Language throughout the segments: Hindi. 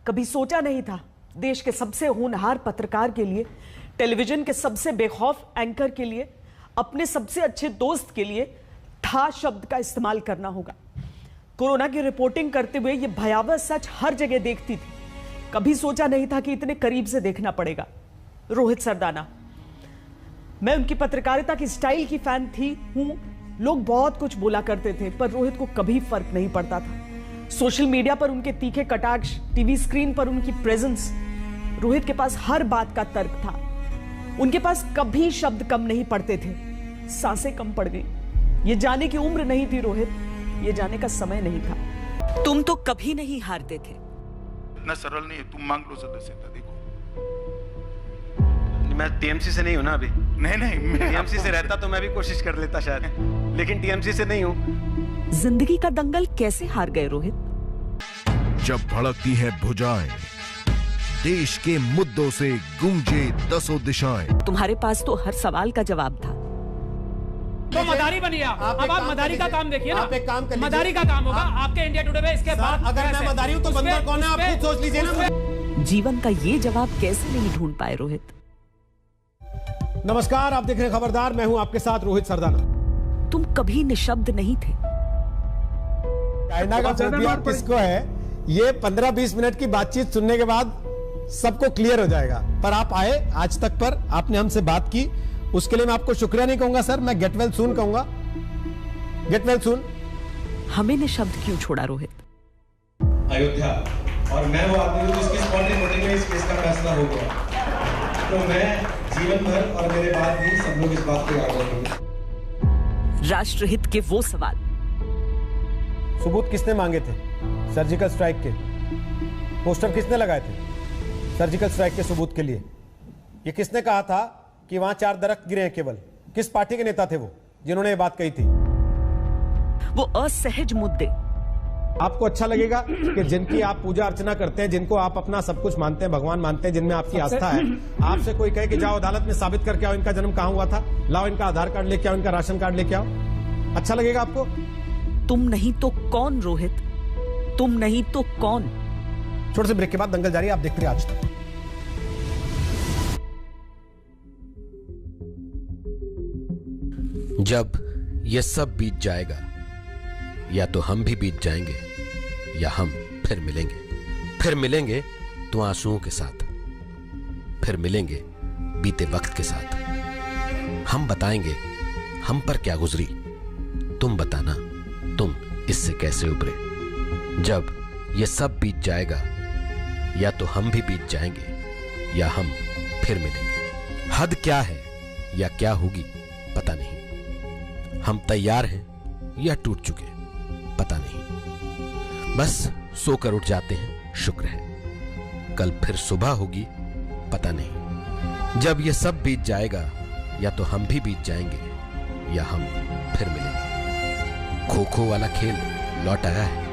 कभी सोचा नहीं था देश के सबसे होनहार पत्रकार के लिए, टेलीविजन के सबसे बेखौफ एंकर के लिए, अपने सबसे अच्छे दोस्त के लिए था शब्द का इस्तेमाल करना होगा। कोरोना की रिपोर्टिंग करते हुए यह भयावह सच हर जगह देखती थी। कभी सोचा नहीं था कि इतने करीब से देखना पड़ेगा। रोहित सरदाना। मैं उनकी पत्रकारिता की स्टाइल की फैन हूं। लोग बहुत कुछ बोला करते थे, पर रोहित को कभी फर्क नहीं पड़ता था। सोशल मीडिया पर उनके तीखे कटाक्ष, टीवी स्क्रीन पर उनकी प्रेजेंस, रोहित के पास हर बात का तर्क था। उनके पास कभी शब्द कम नहीं पड़ते थे। सांसें कम पड़ गई। ये जाने की उम्र नहीं थी रोहित, ये जाने का समय नहीं था। तुम तो कभी नहीं हारते थे। इतना सरल नहीं है, तुम मांग लो सदस्यता। देखो मैं टीएमसी से नहीं हूं ना अभी। नहीं मैं टीएमसी से रहता तो मैं भी कोशिश कर लेता शायद, लेकिन टीएमसी से नहीं हूं। जिंदगी का दंगल कैसे हार गए रोहित? जब भड़कती है भुजाएं, देश के मुद्दों से गूंजे दसों दिशाएं। तुम्हारे पास तो हर सवाल का जवाब था। तो मदारी बनिए आप। अब आप मदारी का काम देखिए ना। आप एक काम कर लीजिए। मदारी का काम होगा आपके इंडिया टुडे में। इसके बाद अगर मैं मदारी हूं तो बंदर कौन है आप खुद सोच लीजिए ना। जीवन का ये जवाब कैसे नहीं ढूंढ पाए रोहित? नमस्कार, आप देख रहे हैं खबरदार। मैं हूं आपके साथ रोहित सरदाना। तुम कभी निशब्द नहीं थे। चाइना का फोबिया किसको है, ये 15-20 मिनट की बातचीत सुनने के बाद सबको क्लियर हो जाएगा। पर आप आए आज तक पर, आपने हमसे बात की, उसके लिए मैं आपको शुक्रिया नहीं कहूंगा सर, मैं गेट वेल सून कहूंगा। Get well soon. हमें निशब्द क्यों छोड़ा रोहित? अयोध्या और मैं वो आदमी हूं जिसकी स्पॉट रिपोर्टिंग में इस केस का फैसला हो गया, तो मैं जीवन भर और मेरे बाद भी सब लोग इस बात को याद रखेंगे। राष्ट्रहित के वो सवाल। सबूत किसने मांगे थे सर्जिकल स्ट्राइक के? पोस्टर किसने लगाए थे सर्जिकल स्ट्राइक के सबूत के लिए? ये किसने कहा था कि वहां 4 दरख्त गिरे हैं केवल? किस पार्टी के नेता थे वो जिन्होंने ये बात कही थी? वो असहज मुद्दे। आपको अच्छा लगेगा कि जिनकी आप पूजा अर्चना करते हैं, जिनको आप अपना सब कुछ मानते हैं, भगवान मानते हैं, जिनमें आपकी आस्था है, आपसे कोई कहे कि जाओ अदालत में साबित करके आओ इनका जन्म कहां हुआ था, लाओ इनका आधार कार्ड लेके आओ, इनका राशन कार्ड लेके आओ? अच्छा लगेगा आपको? तुम नहीं तो कौन रोहित? तुम नहीं तो कौन? छोटे से ब्रेक के बाद दंगल जारी, आप देखते रहिए आज तक। जब यह सब बीत जाएगा, या तो हम भी बीत जाएंगे या हम फिर मिलेंगे तो आंसुओं के साथ, फिर मिलेंगे बीते वक्त के साथ। हम बताएंगे हम पर क्या गुजरी, तुम बताना तुम इससे कैसे उभरे। जब यह सब बीत जाएगा, या तो हम भी बीत जाएंगे या हम फिर मिलेंगे। हद क्या है या क्या होगी पता नहीं, हम तैयार हैं या टूट चुके पता नहीं। बस सोकर उठ जाते हैं, शुक्र है। कल फिर सुबह होगी पता नहीं। जब ये सब बीत जाएगा, या तो हम भी बीत जाएंगे या हम फिर मिलेंगे। खो खो वाला खेल लौट आया है।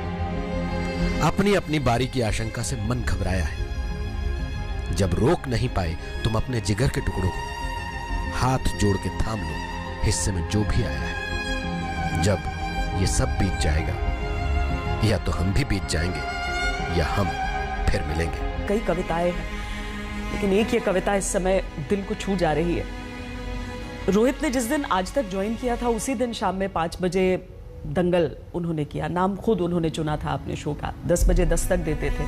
अपनी अपनी बारी की आशंका से मन घबराया है। जब रोक नहीं पाए तुम अपने जिगर के टुकड़ों को, हाथ जोड़ के थाम लो हिस्से में जो भी आया है। जब ये सब बीत जाएगा, या तो हम भी बीत जाएंगे या हम फिर मिलेंगे। कई कविताएं हैं, लेकिन एक ये कविता इस समय दिल को छू जा रही है। रोहित ने जिस दिन आज तक ज्वाइन किया था, उसी दिन शाम में 5 बजे दंगल उन्होंने किया। नाम खुद उन्होंने चुना था अपने शो का। 10 बजे दस्तक देते थे।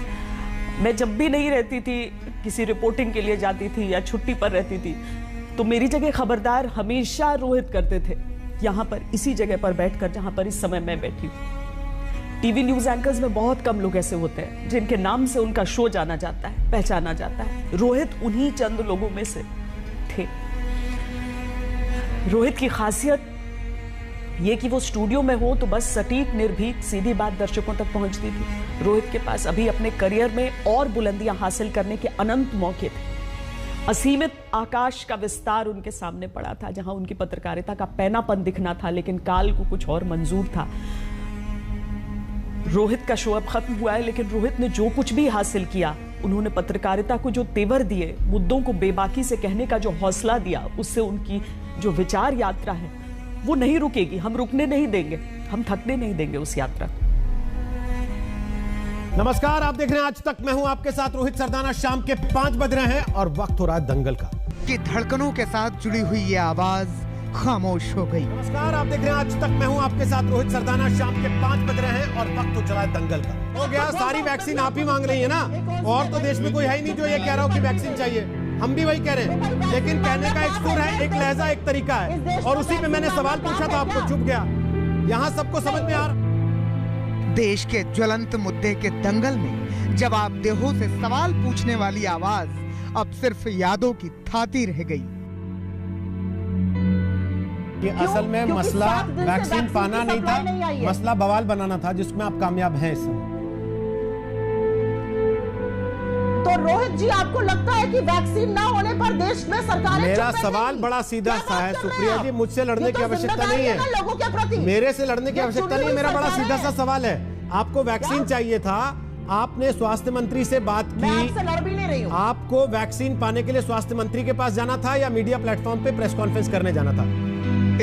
मैं जब भी नहीं रहती थी, किसी रिपोर्टिंग के लिए जाती थी या छुट्टी पर रहती थी, तो मेरी जगह खबरदार हमेशा रोहित करते थे, यहां पर इसी जगह पर बैठकर जहां पर इस समय मैं बैठी हूं। टीवी न्यूज एंकर्स में बहुत कम लोग ऐसे होते हैं जिनके नाम से उनका शो जाना जाता है, पहचाना जाता है। रोहित उन्हीं चंद लोगों में से थे। रोहित की खासियत ये कि वो स्टूडियो में हो तो बस सटीक, निर्भीक, सीधी बात दर्शकों तक पहुंचती थी। रोहित के पास अभी अपने करियर में और बुलंदियां हासिल करने के अनंत मौके थे। असीमित आकाश का विस्तार उनके सामने पड़ा था, जहां उनकी पत्रकारिता का पैनापन दिखना था, लेकिन काल को कुछ और मंजूर था। रोहित का शो अब खत्म हुआ है, लेकिन रोहित ने जो कुछ भी हासिल किया, उन्होंने पत्रकारिता को जो तेवर दिए, मुद्दों को बेबाकी से कहने का जो हौसला दिया, उससे उनकी जो विचार यात्रा है वो नहीं रुकेगी। हम रुकने नहीं देंगे, हम थकने नहीं देंगे उस यात्रा को। नमस्कार, आप देख रहे हैं आज तक। मैं हूं आपके साथ रोहित सरदाना। शाम के 5 बज रहे हैं और वक्त हो रहा है दंगल का। कि धड़कनों के साथ जुड़ी हुई ये आवाज खामोश हो गई। नमस्कार, आप देख रहे हैं आज तक। मैं हूं आपके साथ रोहित सरदाना। शाम के 5 बज रहे हैं और वक्त हो चला है दंगल का। हो गया, सारी वैक्सीन आप ही मांग रही है ना, और तो देश में कोई है ही नहीं जो ये कह रहा हो कि वैक्सीन चाहिए। हम भी वही कह रहे हैं, लेकिन कहने का एक सुर है, एक लहजा, एक तरीका है, और उसी पे मैंने सवाल पूछा था, आपको चुप गया। यहाँ सबको समझ में आ रहा। देश के ज्वलंत मुद्दे के दंगल में जवाब देहो से सवाल पूछने वाली आवाज अब सिर्फ यादों की थाती रह गई। कि असल में मसला वैक्सीन पाना नहीं था, मसला बवाल बनाना था, जिसमें आप कामयाब हैं इस समय। तो रोहित जी, आपको लगता है कि वैक्सीन ना होने पर देश में सरकार? मेरा सवाल बड़ा सीधा सा है सुप्रिया जी, मुझसे लड़ने की आवश्यकता नहीं है, लोगों के प्रति मेरे से लड़ने की आवश्यकता नहीं है। मेरा बड़ा सीधा सा सवाल है, आपको वैक्सीन चाहिए था, आपने स्वास्थ्य मंत्री से बात की। मैं आपसे लड़ भी नहीं रही हूं। आपको वैक्सीन पाने के लिए स्वास्थ्य मंत्री के पास जाना था या मीडिया प्लेटफॉर्म पे प्रेस कॉन्फ्रेंस करने जाना था?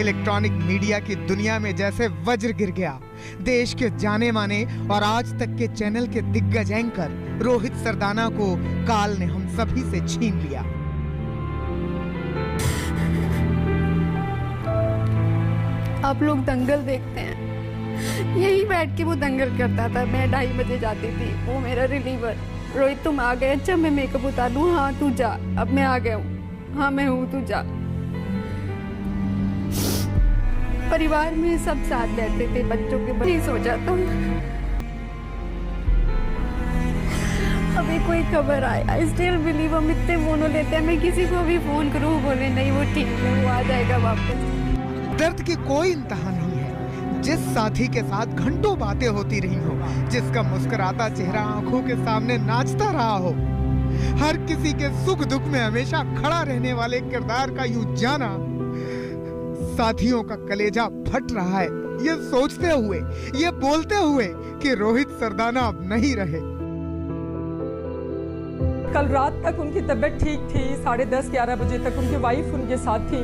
इलेक्ट्रॉनिक मीडिया की दुनिया में जैसे वज्र गिर गया। देश के जाने माने और आज तक के चैनल के दिग्गज एंकर रोहित सरदाना को काल ने हम सभी से छीन लिया। आप लोग दंगल देखते हैं, यही बैठ के वो दंगल करता था। मैं 2:30 बजे जाती थी, वो मेरा रिलीवर। रोहित तुम आ गए? अच्छा मैं मेकअप उतार लूं? हाँ तू जा, अब मैं आ गया हूँ। हाँ मैं हूँ, तू जा। परिवार में सब साथ बैठते थे, बच्चों के बच्चे सोचा था अभी कोई खबर आए। I still believe. हम इतने फोन लेते हैं, मैं किसी को भी फोन करूँ बोले नहीं वो ठीक है, वो आ जाएगा वापस। दर्द की कोई इंतहा नहीं है। जिस साथी के साथ घंटों बातें होती रही हो, जिसका मुस्कुराता चेहरा आंखों के सामने नाचता रहा हो, हर किसी के सुख दुख में हमेशा खड़ा रहने वाले किरदार का यूं जाना, साथियों का कलेजा फट रहा है ये सोचते हुए, ये बोलते हुए कि रोहित सरदाना अब नहीं रहे। कल रात तक उनकी तबीयत ठीक थी, 10:30-11 बजे तक उनकी वाइफ उनके साथ थी।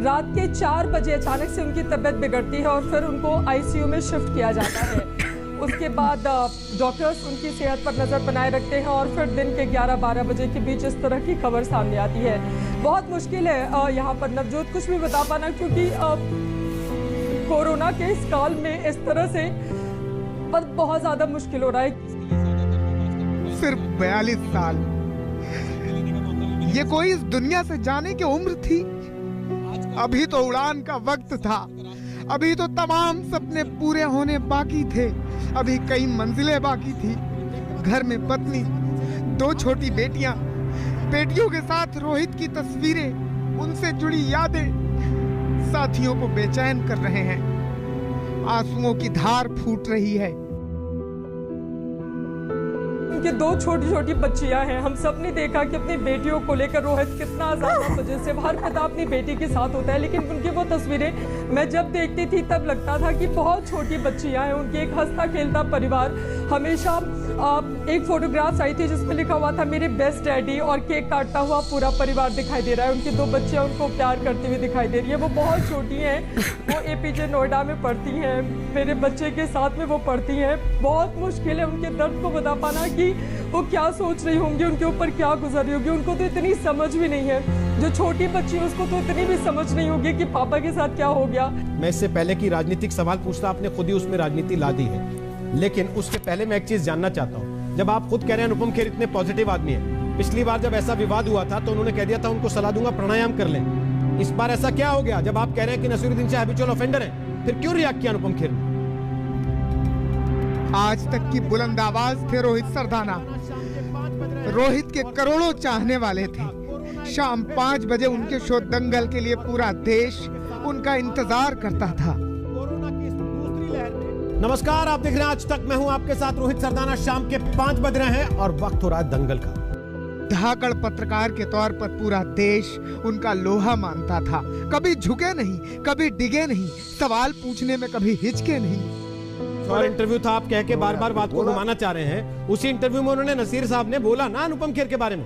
रात के 4 बजे अचानक से उनकी तबीयत बिगड़ती है और फिर उनको आईसीयू में शिफ्ट किया जाता है। उसके बाद डॉक्टर्स उनकी सेहत पर नज़र बनाए रखते हैं और फिर दिन के 11-12 बजे के बीच इस तरह की खबर सामने आती है। बहुत मुश्किल है यहाँ पर नवजोत कुछ भी बता पाना, क्योंकि कोरोना के इस काल में इस तरह से बहुत ज़्यादा मुश्किल हो रहा है। सिर्फ 42 साल, ये कोई इस दुनिया से जाने की उम्र थी? अभी तो उड़ान का वक्त था, अभी तो तमाम सपने पूरे होने बाकी थे, अभी कई मंजिलें बाकी थी। घर में पत्नी, 2 छोटी बेटियां, बेटियों के साथ रोहित की तस्वीरें, उनसे जुड़ी यादें साथियों को बेचैन कर रहे हैं। आंसुओं की धार फूट रही है। उनकी 2 छोटी-छोटी बच्चियां हैं। हम सब ने देखा कि अपनी बेटियों को लेकर रोहित कितना ज्यादा पजेसिव, हर पिता अपनी बेटी के साथ होता है, लेकिन उनकी वो तस्वीरें मैं जब देखती थी तब लगता था कि बहुत छोटी बच्चियां हैं। उनकी एक हंसता खेलता परिवार। हमेशा एक फोटोग्राफ्स आई थी जिसमें लिखा हुआ था मेरे बेस्ट डैडी, और केक काटता हुआ पूरा परिवार दिखाई दे रहा है। उनकी 2 बच्चियां उनको प्यार करती हुई दिखाई दे रही है। वो बहुत छोटी हैं, वो एपीजे नोएडा में पढ़ती हैं, मेरे बच्चे के साथ में वो पढ़ती हैं। बहुत मुश्किल है उनके दर्द को बता पाना कि वो क्या सोच रही होंगी, उनके ऊपर क्या गुजर रही होगी। उनको तो इतनी समझ भी नहीं है। जो छोटी बच्ची है उसको तो इतनी भी समझ नहीं होगी कि पापा के साथ क्या हो गया। मैं इससे पहले की राजनीतिक सवाल पूछता, आपने खुद ही उसमें राजनीति ला दी है, लेकिन उसके पहले मैं एक चीज जानना चाहता हूँ। जब आप खुद कह रहे हैं अनुपम खेर इतने पॉजिटिव आदमी है, पिछली बार जब ऐसा विवाद हुआ था तो उन्होंने कह दिया था उनको सलाह दूंगा प्राणायाम कर लें। इस बार ऐसा क्या हो गया जब आप कह रहे हैं कि नसीरुद्दीन शाह हैबिचुअल ऑफेंडर है, फिर क्यों रिएक्ट किया अनुपम खेर ने? आज तक की बुलंद आवाज थे रोहित सरदाना। रोहित के करोड़ों चाहने वाले थे। शाम 5 बजे उनके शो दंगल के लिए पूरा देश उनका इंतजार करता था। नमस्कार, आप देख रहे हैं आज तक। मैं हूं आपके साथ रोहित सरदाना। शाम के 5 बज रहे हैं और वक्त हो रहा है दंगल का। धाकड़ पत्रकार के तौर पर पूरा देश उनका लोहा मानता था। कभी झुके नहीं, कभी डिगे नहीं, सवाल पूछने में कभी हिचके नहीं। और इंटरव्यू था, आप कह के बार बार बात को घुमाना चाह रहे हैं। उसी इंटरव्यू में उन्होंने नसीर साहब ने बोला ना अनुपम खेर के बारे में,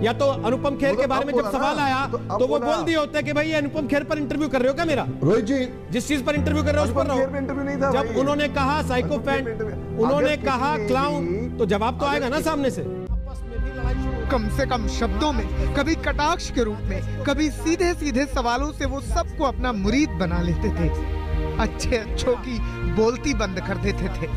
या तो अनुपम खेर के बारे में जब सवाल आया तो वो बोल दिए होते कि भाई ये अनुपम खेर पर इंटरव्यू कर रहे हो क्या मेरा? रोहित जी जिस चीज पर इंटरव्यू कर रहे हो उस पर रहो। इंटरव्यू नहीं था। जब उन्होंने कहा साइकोपैथ उन्होंने कहा क्लाउन, तो जवाब तो आएगा ना सामने से। कम से कम शब्दों में, कभी कटाक्ष के रूप में, कभी सीधे सीधे सवालों से वो सबको अपना मुरीद बना लेते थे। अच्छे अच्छों की बोलती बंद कर देते थे।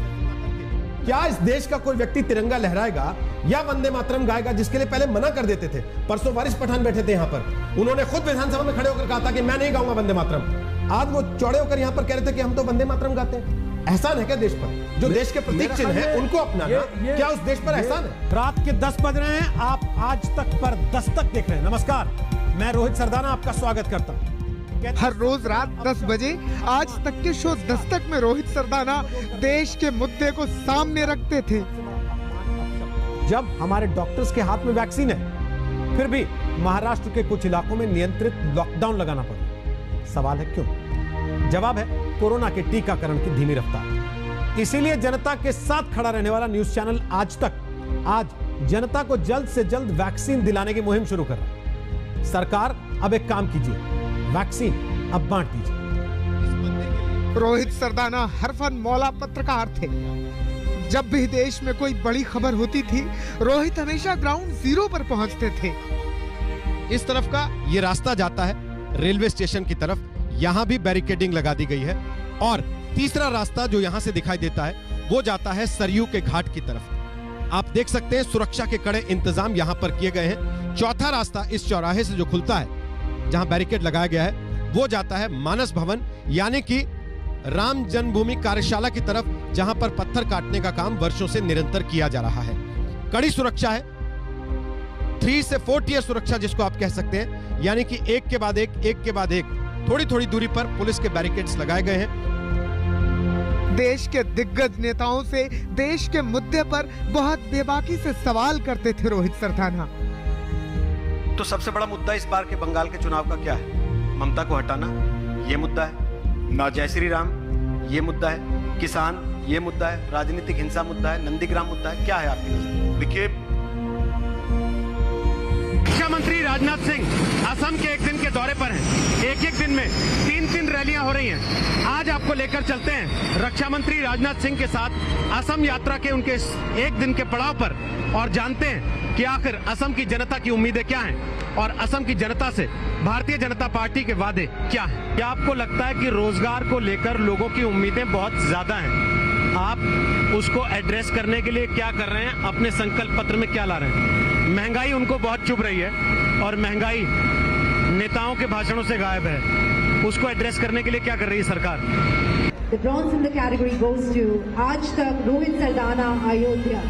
क्या इस देश का कोई व्यक्ति तिरंगा लहराएगा या वंदे मातरम गाएगा, जिसके लिए पहले मना कर देते थे? परसों वारिस पठान बैठे थे यहाँ पर, उन्होंने खुद विधानसभा में खड़े होकर कहा था कि मैं नहीं गाऊंगा वंदे मातरम। आज वो चौड़े होकर यहाँ पर कह रहे थे कि हम तो वंदे मातरम गाते हैं। एहसान है क्या देश पर? जो देश के प्रतीक चिन्ह है उनको अपनाना, क्या उस देश पर एहसान है? रात के 10 बज रहे हैं, आप आज तक पर दस्तक देख रहे हैं। नमस्कार, मैं रोहित सरदाना आपका स्वागत करता हूँ। हर रोज रात 10 बजे आज तक के शो दस्तक में रोहित सरदाना देश के मुद्दे को सामने रखते थे। जब हमारे डॉक्टर्स के हाथ में वैक्सीन है, फिर भी महाराष्ट्र के कुछ इलाकों में नियंत्रित लॉकडाउन लगाना पड़ा। सवाल है क्यों? जवाब है कोरोना के टीकाकरण की धीमी रफ्तार। इसीलिए जनता के साथ खड़ा रहने वाला न्यूज चैनल आज तक आज जनता को जल्द से जल्द वैक्सीन दिलाने की मुहिम शुरू कर रहा है। सरकार अब एक काम कीजिए, वैक्सीन अब बांट दीजिए। रोहित सरदाना हरफन मौला पत्रकार थे। जब भी देश में कोई बड़ी खबर होती थी, रोहित हमेशा ग्राउंड जीरो पर पहुंचते थे। इस तरफ का ये रास्ता जाता है रेलवे स्टेशन की तरफ, यहां भी बैरिकेडिंग लगा दी गई है। और तीसरा रास्ता जो यहां से दिखाई देता है वो जाता है सरयू के घाट की तरफ। आप देख सकते हैं सुरक्षा के कड़े इंतजाम यहां पर किए गए हैं। चौथा रास्ता इस चौराहे से जो खुलता है, जहां बैरिकेड लगाया गया है, वो जाता है मानस भवन यानी कि राम जन्मभूमि कार्यशाला की तरफ, जहां पर पत्थर काटने का काम वर्षों से निरंतर किया जा रहा है। कड़ी सुरक्षा है, 3 से 4 टियर सुरक्षा जिसको आप कह सकते हैं, यानी कि एक के बाद एक थोड़ी थोड़ी दूरी पर पुलिस के बैरिकेड्स लगाए गए हैं। देश के दिग्गज नेताओं से देश के मुद्दे पर बहुत बेबाकी से सवाल करते थे रोहित सरदाना। तो सबसे बड़ा मुद्दा इस बार के बंगाल के चुनाव का क्या है? ममता को हटाना, ये मुद्दा है ना। जय श्री राम, ये मुद्दा है। किसान, ये मुद्दा है। राजनीतिक हिंसा मुद्दा है। नंदीग्राम मुद्दा है। क्या है आपकी नजर? देखिए, रक्षा मंत्री राजनाथ सिंह असम के एक दिन के दौरे पर हैं। एक दिन में 3 रैलियां हो रही हैं। आज आपको लेकर चलते हैं रक्षा मंत्री राजनाथ सिंह के साथ असम यात्रा के उनके एक दिन के पड़ाव पर, और जानते हैं कि आखिर असम की जनता की उम्मीदें क्या हैं और असम की जनता से भारतीय जनता पार्टी के वादे क्या हैं। क्या आपको लगता है कि रोजगार को लेकर लोगों की उम्मीदें बहुत ज्यादा हैं? आप उसको एड्रेस करने के लिए क्या कर रहे हैं? अपने संकल्प पत्र में क्या ला रहे हैं? महंगाई उनको बहुत चुभ रही है और महंगाई नेताओं के भाषणों से गायब है। उसको एड्रेस करने के लिए क्या कर रही है सरकार? The bronze in the category goes to आज तक रोहित सरदाना अयोध्या।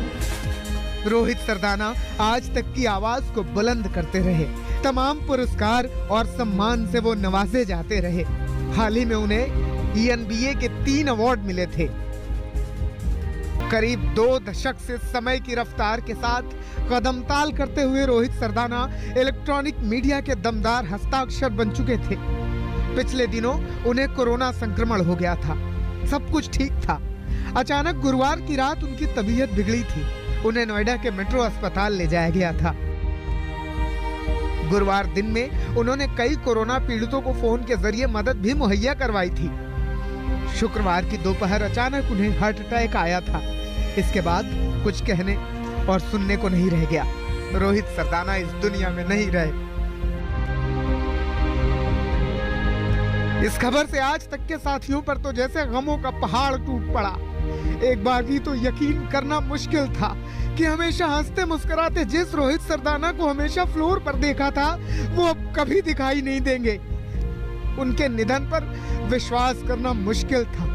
रोहित सरदाना आज तक की आवाज को बुलंद करते रहे। तमाम पुरस्कार और सम्मान से वो नवाजे जाते रहे। हाल ही में उन्हें ENBA के 3 अवार्ड मिले थे। करीब 2 दशक से समय की रफ्तार के साथ कदम ताल करते हुए रोहित सरदाना इलेक्ट्रॉनिक मीडिया के दमदार हस्ताक्षर बन चुके थे। पिछले दिनों उन्हें कोरोना संक्रमण हो गया था। सब कुछ ठीक था। अचानक गुरुवार की रात उनकी तबीयत बिगड़ी थी। उन्हें नोएडा के मेट्रो अस्पताल ले जाया गया था। गुरुवार दिन में उन्होंने कई कोरोना पीड़ितों को फोन के जरिए मदद भी मुहैया करवाई थी। शुक्रवार की दोपहर अचानक उन्हें हार्ट अटैक आया था। इसके बाद कुछ कहने और सुनने को नहीं रह गया। रोहित सरदाना इस दुनिया में नहीं रहे। इस खबर से आज तक के साथियों पर तो जैसे गमों का पहाड़ टूट पड़ा। एक बार भी तो यकीन करना मुश्किल था कि हमेशा हंसते मुस्कुराते जिस रोहित सरदाना को हमेशा फ्लोर पर देखा था, वो अब कभी दिखाई नहीं देंगे। उनके निधन पर विश्वास करना मुश्किल था,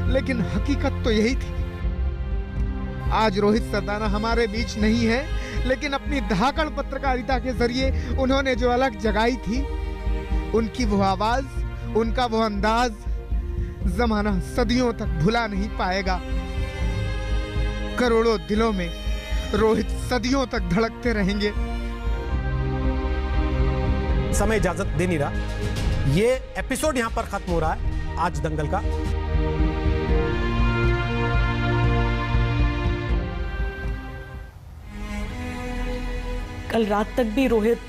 लेकिन हकीकत तो यही थी। आज रोहित सरदाना हमारे बीच नहीं है, लेकिन अपनी धाकड़ पत्रकारिता के जरिए उन्होंने जो अलग जगाई थी, उनकी वो आवाज, उनका वो अंदाज जमाना सदियों तक भुला नहीं पाएगा। करोड़ों दिलों में रोहित सदियों तक धड़कते रहेंगे। समय इजाजत दे नहीं रहा। ये एपिसोड यहां पर खत्म हो रहा है आज दंगल का। कल रात तक भी रोहित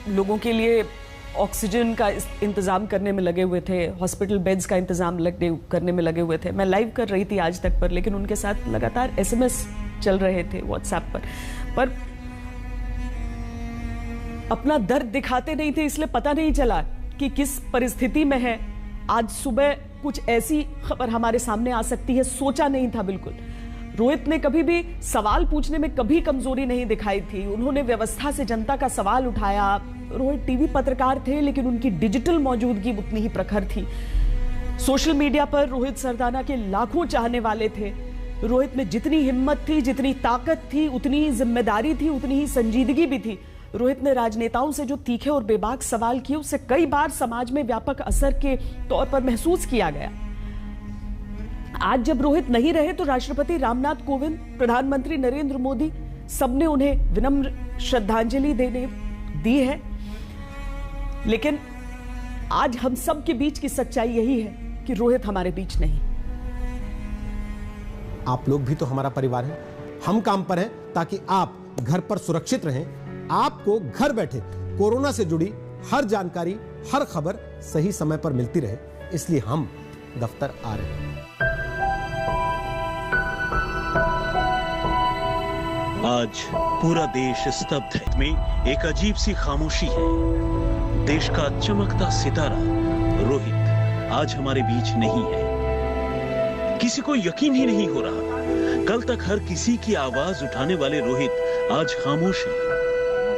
लोगों के लिए ऑक्सीजन का इंतज़ाम करने में लगे हुए थे, हॉस्पिटल बेड्स का इंतज़ाम करने में लगे हुए थे। मैं लाइव कर रही थी आज तक पर, लेकिन उनके साथ लगातार SMS चल रहे थे व्हाट्सएप पर अपना दर्द दिखाते नहीं थे, इसलिए पता नहीं चला कि किस परिस्थिति में है। आज सुबह कुछ ऐसी खबर हमारे सामने आ सकती है, सोचा नहीं था बिल्कुल। रोहित ने कभी भी सवाल पूछने में कभी कमजोरी नहीं दिखाई थी। उन्होंने व्यवस्था से जनता का सवाल उठाया। रोहित टीवी पत्रकार थे, लेकिन उनकी डिजिटल मौजूदगी उतनी ही प्रखर थी। सोशल मीडिया पर रोहित सरदाना के लाखों चाहने वाले थे। रोहित में जितनी हिम्मत थी, जितनी ताकत थी, उतनी जिम्मेदारी थी, उतनी ही संजीदगी भी थी। रोहित ने राजनेताओं से जो तीखे और बेबाक सवाल किए, उसे कई बार समाज में व्यापक असर के तौर पर महसूस किया गया। आज जब रोहित नहीं रहे तो राष्ट्रपति रामनाथ कोविंद, प्रधानमंत्री नरेंद्र मोदी, सबने उन्हें विनम्र श्रद्धांजलि दी है। लेकिन आज हम सब के बीच की सच्चाई यही है कि रोहित हमारे बीच नहीं। आप लोग भी तो हमारा परिवार है। हम काम पर हैं ताकि आप घर पर सुरक्षित रहें। आपको घर बैठे कोरोना से जुड़ी हर जानकारी, हर खबर सही समय पर मिलती रहे, इसलिए हम दफ्तर आ रहे हैं। आज पूरा देश स्तब्ध है। में एक अजीब सी खामोशी है। देश का चमकता सितारा रोहित आज हमारे बीच नहीं है। किसी को यकीन ही नहीं हो रहा। कल तक हर किसी की आवाज उठाने वाले रोहित आज खामोश है।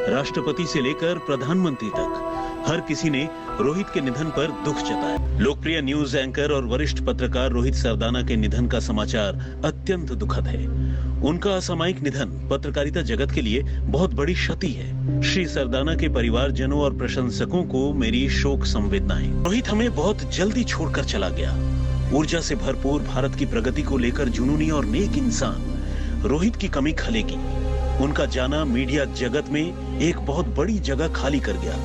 राष्ट्रपति से लेकर प्रधानमंत्री तक हर किसी ने रोहित के निधन पर दुख जताया। लोकप्रिय न्यूज एंकर और वरिष्ठ पत्रकार रोहित सरदाना के निधन का समाचार अत्यंत दुखद है। उनका असामयिक निधन पत्रकारिता जगत के लिए बहुत बड़ी क्षति है। श्री सरदाना के परिवारजनों और प्रशंसकों को मेरी शोक संवेदनाएं। रोहित हमें बहुत जल्दी छोड़कर चला गया। ऊर्जा से भरपूर, भारत की प्रगति को लेकर जुनूनी और नेक इंसान रोहित की कमी खलेगी। उनका जाना मीडिया जगत में एक बहुत बड़ी जगह खाली कर गया।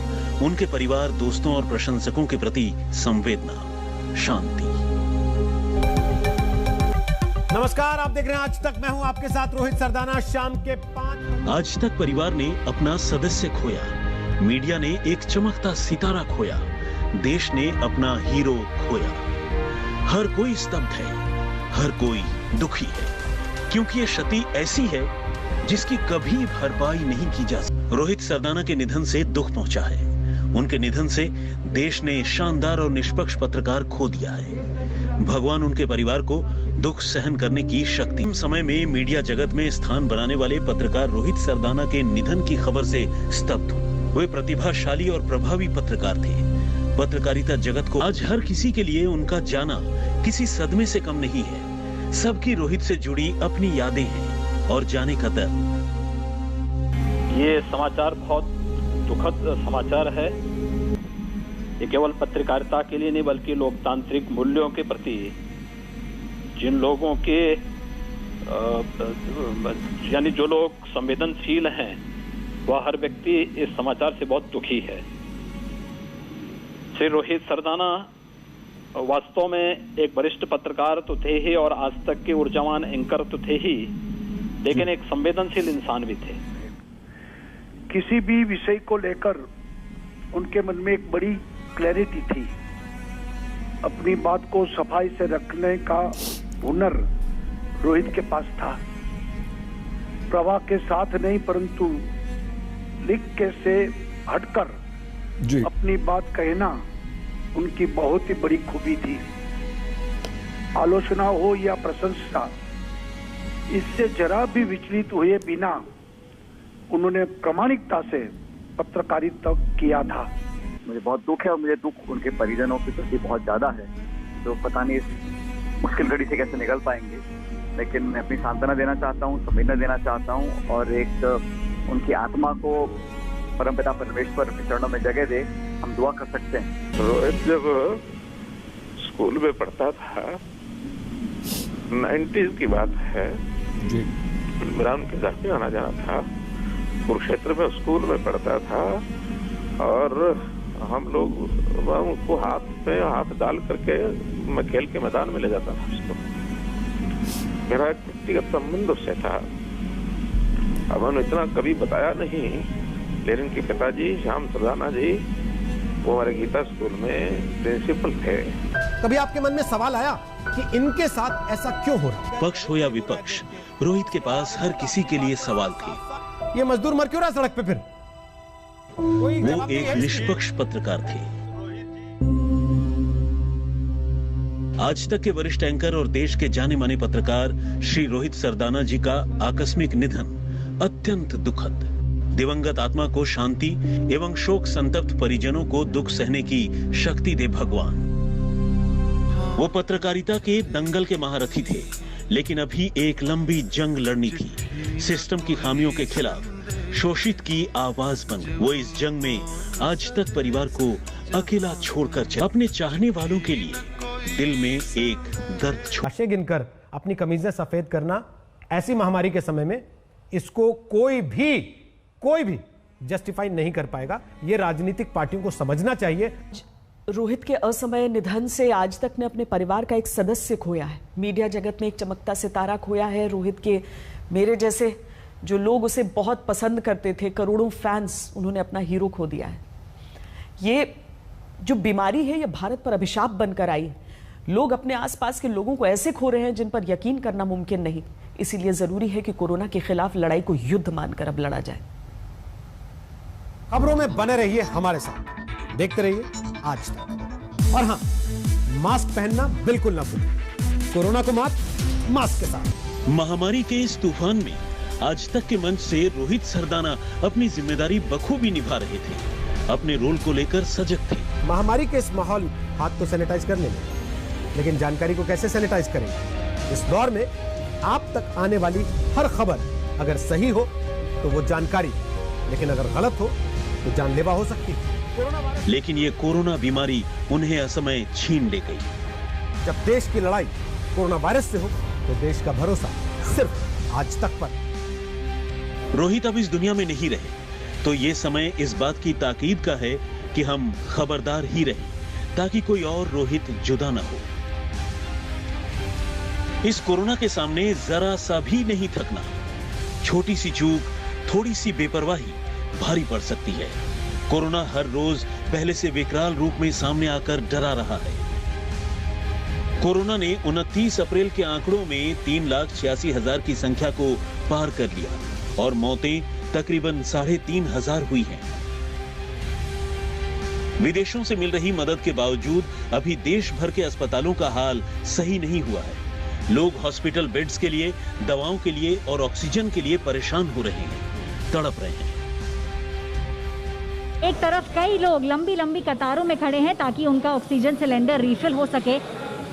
उनके परिवार, दोस्तों और प्रशंसकों के प्रति संवेदना, शांति। नमस्कार, आप देख रहे हैं आज तक। मैं हूं आपके साथ रोहित सरदाना। शाम के 5 आज तक परिवार ने अपना सदस्य खोया, मीडिया ने एक चमकता सितारा खोया, देश ने अपना हीरो खोया। हर कोई स्तब्ध है, हर कोई दुखी है, क्योंकि ये क्षति ऐसी है जिसकी कभी भरपाई नहीं की जा सकती। रोहित सरदाना के निधन से दुख पहुंचा है। उनके निधन से देश ने शानदार और निष्पक्ष पत्रकार खो दिया है। भगवान उनके परिवार को दुख सहन करने की शक्ति। कम समय में मीडिया जगत में स्थान बनाने वाले पत्रकार रोहित सरदाना के निधन की खबर से स्तब्ध हूं। वे प्रतिभाशाली और प्रभावी पत्रकार थे। पत्रकारिता जगत को आज हर किसी के लिए उनका जाना किसी सदमे से कम नहीं है। सबकी रोहित से जुड़ी अपनी यादें हैं और जाने का दर्द। ये समाचार बहुत दुखद समाचार है। ये केवल पत्रकारिता के लिए नहीं, बल्कि लोकतांत्रिक मूल्यों के प्रति जिन लोगों के यानी जो लोग संवेदनशील हैं, वह हर व्यक्ति इस समाचार से बहुत दुखी है। श्री रोहित सरदाना वास्तव में एक वरिष्ठ पत्रकार तो थे ही और आज तक के ऊर्जावान एंकर तो थे ही, लेकिन एक संवेदनशील इंसान भी थे। किसी भी विषय को लेकर उनके मन में एक बड़ी क्लैरिटी थी। अपनी बात को सफाई से रखने का हुनर रोहित के पास था। प्रवाह के साथ नहीं, परंतु लिख के से हटकर अपनी बात कहना उनकी बहुत ही बड़ी खूबी थी। आलोचना हो या प्रशंसा, इससे जरा भी विचलित हुए बिना उन्होंने प्रामाणिकता से पत्रकारिता किया था। मुझे बहुत दुख है और मुझे दुख उनके परिजनों के प्रति बहुत ज्यादा है, जो पता नहीं इस मुश्किल घड़ी से कैसे निकल पाएंगे। लेकिन मैं अपनी सांत्वना देना चाहता हूँ, संवेदना देना चाहता हूँ और एक उनकी आत्मा को परमपिता परमेश्वर अपने चरणों में जगह दे। हम दुआ कर सकते हैं। रोहित जब स्कूल में पढ़ता था, 90s की बात है, मेरा उनके घर पे आना जाना था। कुरुक्षेत्र में स्कूल में पढ़ता था और हम लोग उसको हाथ पे हाथ डाल करके मैं खेल के मैदान में ले जाता था उसको। मेरा एक व्यक्तिगत संबंध उससे था। अब उन्होंने इतना कभी बताया नहीं, लेकिन उनके पिताजी श्याम सरदाना जी वो हमारे गीता स्कूल में प्रिंसिपल थे। कभी आपके मन में सवाल आया कि इनके साथ ऐसा क्यों हो रहा है? पक्ष हो या विपक्ष, रोहित के पास हर किसी के लिए सवाल थे। ये मजदूर मर क्यों रहा सड़क पे फिर? वो एक निष्पक्ष पत्रकार थे। आज तक के वरिष्ठ एंकर और देश के जाने माने पत्रकार श्री रोहित सरदाना जी का आकस्मिक निधन अत्यंत दुखद। दिवंगत आत्मा को शांति एवं शोक संतप्त परिजनों को दुख सहने की शक्ति दे भगवान। वो पत्रकारिता के दंगल के महारथी थे, लेकिन अभी एक लंबी जंग लड़नी थी सिस्टम की खामियों के खिलाफ। शोषित की आवाज बन वो इस जंग में आज तक परिवार को अकेला छोड़कर चले। अपने चाहने वालों के लिए दिल में एक दर्द लाशें गिनकर अपनी कमीजें सफेद करना ऐसी महामारी के समय में, इसको कोई भी जस्टिफाई नहीं कर पाएगा। ये राजनीतिक पार्टियों को समझना चाहिए। रोहित के असमय निधन से आज तक ने अपने परिवार का एक सदस्य खोया है। मीडिया जगत में एक चमकता सितारा खोया है। रोहित के मेरे जैसे जो लोग उसे बहुत पसंद करते थे, करोड़ों फैंस, उन्होंने अपना हीरो खो दिया है। ये जो बीमारी है ये भारत पर अभिशाप बनकर आई है। लोग अपने आसपास के लोगों को ऐसे खो रहे हैं जिन पर यकीन करना मुमकिन नहीं। इसीलिए जरूरी है कि कोरोना के खिलाफ लड़ाई को युद्ध मानकर अब लड़ा जाए। खबरों में बने रहिए हमारे साथ, देखते रहिए आज तक। और हाँ, मास्क पहनना बिल्कुल ना भूलें। कोरोना को मात मास्क के साथ। महामारी के इस तूफान में आज तक के मंच से रोहित सरदाना अपनी जिम्मेदारी बखूबी निभा रहे थे। अपने रोल को लेकर सजग थे। महामारी के इस माहौल में हाथ तो सैनिटाइज कर लेंगे, लेकिन जानकारी को कैसे सैनिटाइज करेंगे? इस दौर में आप तक आने वाली हर खबर अगर सही हो तो वो जानकारी, लेकिन अगर गलत हो तो जानलेवा हो सकती है। लेकिन ये कोरोना बीमारी उन्हें असमय छीन ले गई। जब देश की लड़ाई कोरोना वायरस से हो तो देश का भरोसा सिर्फ आज तक पर। रोहित अब इस दुनिया में नहीं रहे, तो ये समय इस बात की ताकीद का है कि हम खबरदार ही रहें, ताकि कोई और रोहित जुदा न हो। इस कोरोना के सामने जरा सा भी नहीं थकना। छोटी सी चूक, थोड़ी सी बेपरवाही भारी पड़ सकती है। कोरोना हर रोज पहले से विकराल रूप में सामने आकर डरा रहा है। कोरोना ने 29 अप्रैल के आंकड़ों में 3,86,000 की संख्या को पार कर लिया और मौतें तकरीबन 3,500 हुई हैं। विदेशों से मिल रही मदद के बावजूद अभी देश भर के अस्पतालों का हाल सही नहीं हुआ है। लोग हॉस्पिटल बेड्स के लिए, दवाओं के लिए और ऑक्सीजन के लिए परेशान हो रहे हैं, तड़प रहे हैं। एक तरफ कई लोग लंबी लंबी कतारों में खड़े हैं ताकि उनका ऑक्सीजन सिलेंडर रिफिल हो सके,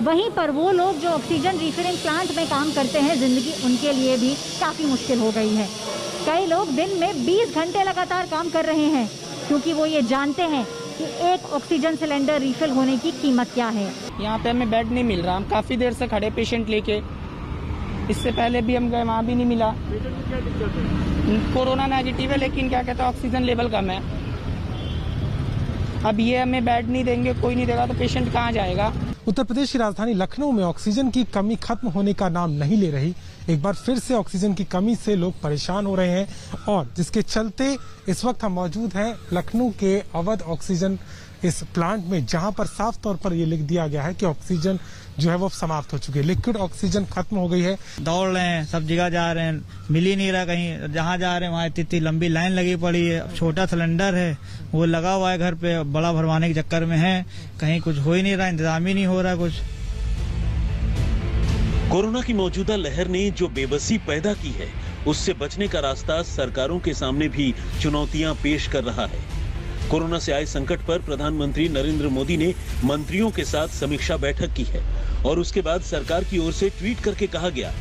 वहीं पर वो लोग जो ऑक्सीजन रिफिलिंग प्लांट में काम करते हैं, जिंदगी उनके लिए भी काफी मुश्किल हो गई है। कई लोग दिन में 20 घंटे लगातार काम कर रहे हैं, क्योंकि वो ये जानते हैं कि एक ऑक्सीजन सिलेंडर रिफिल होने की कीमत क्या है। यहाँ पे हमें बेड नहीं मिल रहा, हम काफी देर से खड़े पेशेंट लेके। इससे पहले भी हम गए, वहाँ भी नहीं मिला। कोरोना नेगेटिव है, लेकिन क्या कहते हैं ऑक्सीजन लेवल कम है। अब ये हमें बेड नहीं देंगे, कोई नहीं देगा, तो पेशेंट कहाँ जाएगा? उत्तर प्रदेश की राजधानी लखनऊ में ऑक्सीजन की कमी खत्म होने का नाम नहीं ले रही। एक बार फिर से ऑक्सीजन की कमी से लोग परेशान हो रहे हैं, और जिसके चलते इस वक्त हम मौजूद हैं लखनऊ के अवध ऑक्सीजन इस प्लांट में, जहां पर साफ तौर पर ये लिख दिया गया है कि ऑक्सीजन जो है वो समाप्त हो चुकी है। लिक्विड ऑक्सीजन खत्म हो गई है। दौड़ रहे हैं, सब जगह जा रहे हैं, मिल ही नहीं रहा कहीं। जहाँ जा रहे हैं वहाँ इतनी लंबी लाइन लगी पड़ी है। छोटा सिलेंडर है वो लगा हुआ है घर पे, बड़ा भरवाने के चक्कर में है, कहीं कुछ हो ही नहीं रहा, इंतजाम ही नहीं हो रहा कुछ। कोरोना की मौजूदा लहर ने जो बेबसी पैदा की है, उससे बचने का रास्ता सरकारों के सामने भी चुनौतियां पेश कर रहा है। कोरोना से आए संकट पर प्रधानमंत्री नरेंद्र मोदी ने मंत्रियों के साथ समीक्षा बैठक की है, और उसके बाद सरकार की ओर से ट्वीट करके कहा गया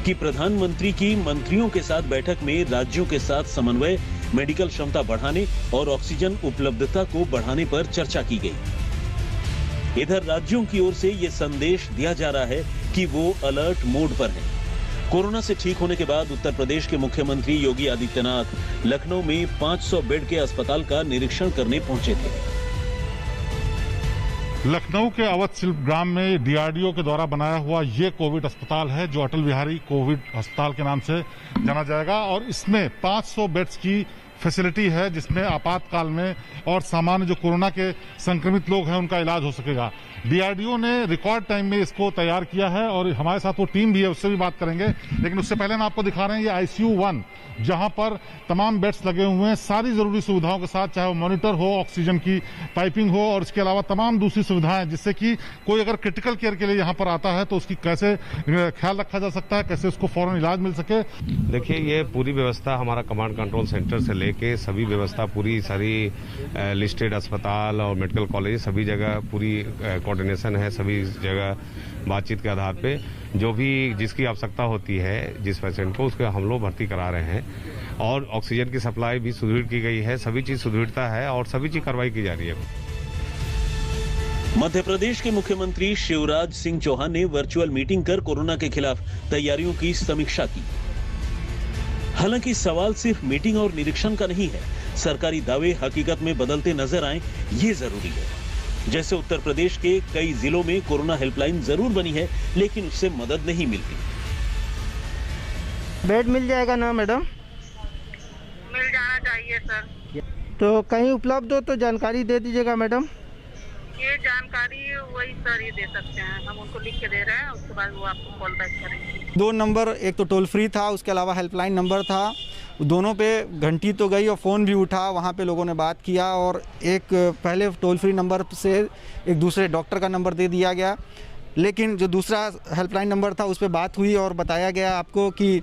कि प्रधानमंत्री की मंत्रियों के साथ बैठक में राज्यों के साथ समन्वय, मेडिकल क्षमता बढ़ाने और ऑक्सीजन उपलब्धता को बढ़ाने पर चर्चा की गई। इधर राज्यों की ओर से ये संदेश दिया जा रहा है कि वो अलर्ट मोड पर हैं। कोरोना से ठीक होने के बाद उत्तर प्रदेश के मुख्यमंत्री योगी आदित्यनाथ लखनऊ में 500 बेड के अस्पताल का निरीक्षण करने पहुंचे थे। लखनऊ के अवध शिल्प ग्राम में डीआरडीओ के द्वारा बनाया हुआ ये कोविड अस्पताल है, जो अटल बिहारी कोविड अस्पताल के नाम से जाना जाएगा, और इसमें 500 बेड्स की फैसिलिटी है जिसमें आपातकाल में और सामान्य जो कोरोना के संक्रमित लोग हैं उनका इलाज हो सकेगा। डीआरडीओ ने रिकॉर्ड टाइम में इसको तैयार किया है और हमारे साथ वो टीम भी है, उससे भी बात करेंगे। लेकिन उससे पहले हम आपको दिखा रहे हैं ये ICU 1, जहां पर तमाम बेड्स लगे हुए हैं सारी जरूरी सुविधाओं के साथ, चाहे वो मॉनिटर हो, ऑक्सीजन की पाइपिंग हो और इसके अलावा तमाम दूसरी सुविधाएं, जिससे कि कोई अगर क्रिटिकल केयर के लिए यहाँ पर आता है तो उसकी कैसे ख्याल रखा जा सकता है, कैसे उसको फौरन इलाज मिल सके। देखिए, ये पूरी व्यवस्था हमारा कमांड कंट्रोल सेंटर से लेके सभी व्यवस्था पूरी सारी लिस्टेड अस्पताल और मेडिकल कॉलेज सभी जगह पूरी कोऑर्डिनेशन है। सभी जगह बातचीत के आधार पे जो भी जिसकी आवश्यकता होती है जिस पेशेंट को, उसको हम लोग भर्ती करा रहे हैं और ऑक्सीजन की सप्लाई भी सुदृढ़ की गई है। सभी चीज सुदृढ़ता है और सभी चीज कार्रवाई की जा रही है। मध्य प्रदेश के मुख्यमंत्री शिवराज सिंह चौहान ने वर्चुअल मीटिंग कर कोरोना के खिलाफ तैयारियों की समीक्षा की। हालांकि सवाल सिर्फ मीटिंग और निरीक्षण का नहीं है, सरकारी दावे हकीकत में बदलते नजर आए ये जरूरी है। जैसे उत्तर प्रदेश के कई जिलों में कोरोना हेल्पलाइन जरूर बनी है, लेकिन उससे मदद नहीं मिलती। बेड मिल जाएगा ना मैडम? मिल जाना चाहिए सर। तो कहीं उपलब्ध हो तो जानकारी दे दीजिएगा मैडम। ये जानकारी वही सर ही दे सकते हैं, हम उनको लिख के दे रहे हैं, उसके बाद वो आपको कॉल बैक करेंगे। 2 नंबर, एक तो टोल फ्री था, उसके अलावा हेल्पलाइन नंबर था, दोनों पे घंटी तो गई और फ़ोन भी उठा, वहाँ पे लोगों ने बात किया और एक पहले टोल फ्री नंबर से एक दूसरे डॉक्टर का नंबर दे दिया गया, लेकिन जो दूसरा हेल्पलाइन नंबर था उस पर बात हुई और बताया गया आपको कि